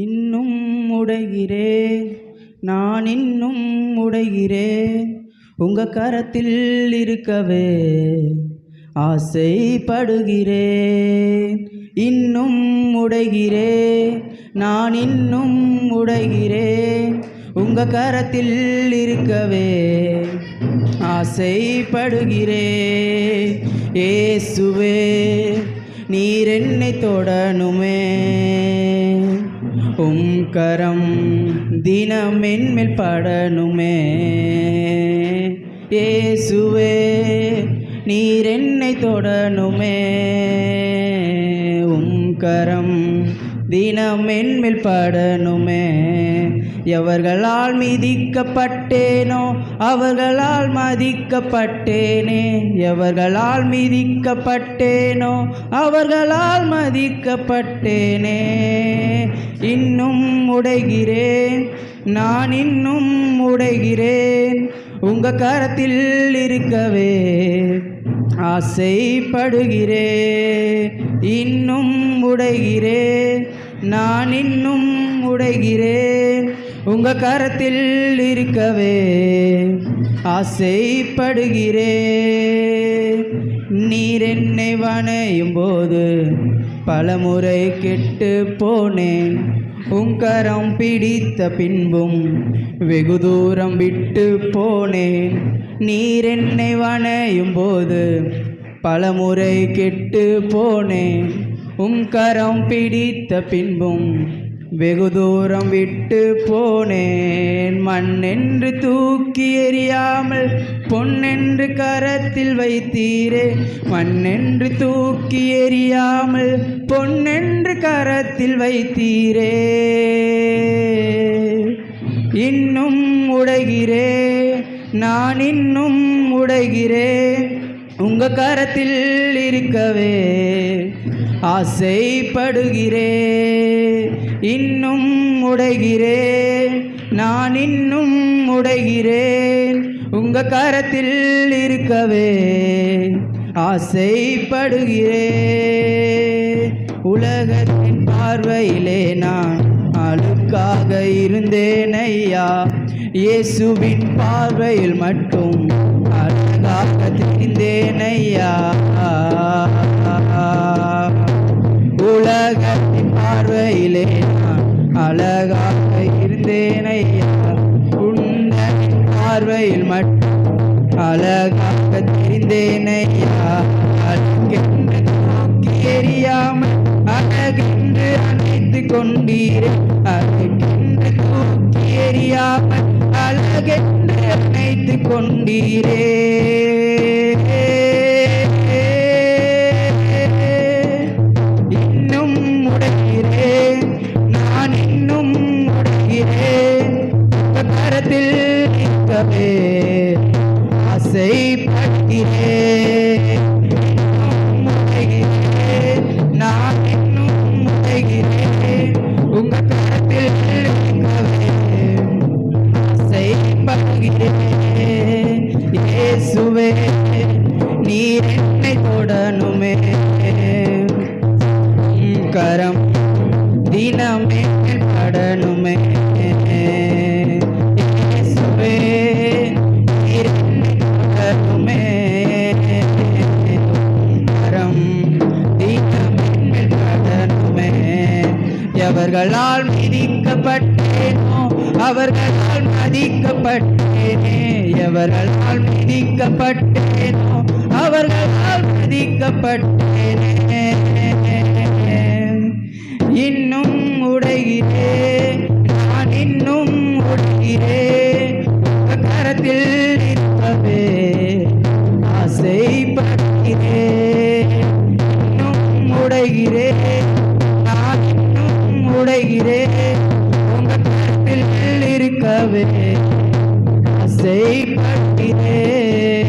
இன்னும் உடைகிறேன், நான் இன்னும் உடைகிறேன், உங்க கரத்தில் இருக்கவே ஆசைப்படுகிறேன். இன்னும் உடைகிறேன், நான் இன்னும் உடைகிறேன், உங்க கரத்தில் இருக்கவே ஆசைப்படுகிறேன். இயேசுவே, நீர் என்னை தொடணுமே, கரம் தினம் என்மேல் படணுமே. இயேசுவே, நீர் என்னை தொடணுமே, கரம் தினம் என்மேல் படணுமே. எவர்களால் மிதிக்கப்பட்டேனோ அவர்களால் மதிக்கப்பட்டேனே, எவர்களால் மிதிக்கப்பட்டேனோ அவர்களால் மதிக்கப்பட்டேனே. இன்னும் உடைகிறேன், நான் இன்னும் உடைகிறேன், உங்க கரத்தில் இருக்கவே ஆசைப்படுகிறேன். இன்னும் உடைகிறேன், நான் இன்னும் உடைகிறேன், உங்க கரத்தில் இருக்கவே ஆசைப்படுகிறேன். நீர் என்னை வணையும் போது பலமுறை கெட்டு போனேன், கரம் பிடித்த பின்பும் வெகு தூரம் விட்டு போனேன். நீர் என்னை வணையும் போது பலமுறை கெட்டு போனேன், கரம் பிடித்த பின்பும் வெகு தூரம் விட்டு போனேன். மண்ணென்று தூக்கி எறியாமல் பொன்னென்று கரத்தில் வைத்தீரே, மண்ணென்று தூக்கி எறியாமல் பொன்னென்று கரத்தில் வைத்தீரே. இன்னும் உடைகிறேன், நான் இன்னும் உடைகிறேன், உங்க கரத்தில் இருக்கவே ஆசைப்படுகிறேன். இன்னும் உடைகிறேன், நான் இன்னும் உடைகிறேன், உங்க கரத்தில் இருக்கவே ஆசைப்படுகிறேன். உலகத்தின் பார்வையிலே நான் அழுக்காக இருந்தேன் ஐயா, இயேசுவின் பார்வையில் மட்டும் அழகாக தெரிந்தேன் ஐயா. உலகத்தின் பார்வையிலே நான் அழகாக இருந்தேன் ஐயா, உன்னதின் பார்வையில் மட்டும் அழகாக தெரிந்தேன் ஐயா. அழகென்று தூக்கி எறியாமல் அழகென்று அணைத்து கொண்டீரே, அழகென்று தூக்கி எறியாமல் அழகென்று அணைத்து கொண்டீரே. இன்னும் உடைகிறேன், நான் இன்னும் உடைகிறேன், கரத்தில் நிற்கவே ஆசைப்படுகிறேன். இன்னும் உடைகிறேன், நான் இன்னும் உடைகிறேன், உங்க கரத்தில் நிற்கவே ஆசைப்படுகிறேன். இயேசுவே, நீர் என்னை தொடணுமே, கரம் தினம் என்மேல் படணுமே. இயேசுவே, நீர் என்னை தொடணுமே, கரம் தினம் என்மேல் படணுமே. எவர்களால் மிதிக்கப்பட்டேனோ அவர்களால் மதிக்கப்பட்டேனே, எவர்களால் மிதிக்கப்பட்டேனோ அவர்களால் மதிக்கப்பட்டேனே. இன்னும் உடைகிறேன், நான் இன்னும் உடைகிறேன், கரத்தில் இருக்கவே ஆசைப்படுகிறேன். இன்னும் உடைகிறேன், நான் இன்னும் உடைகிறேன், உங்க கரத்தில் இருக்கவே ஆசைப்படுகிறேன்.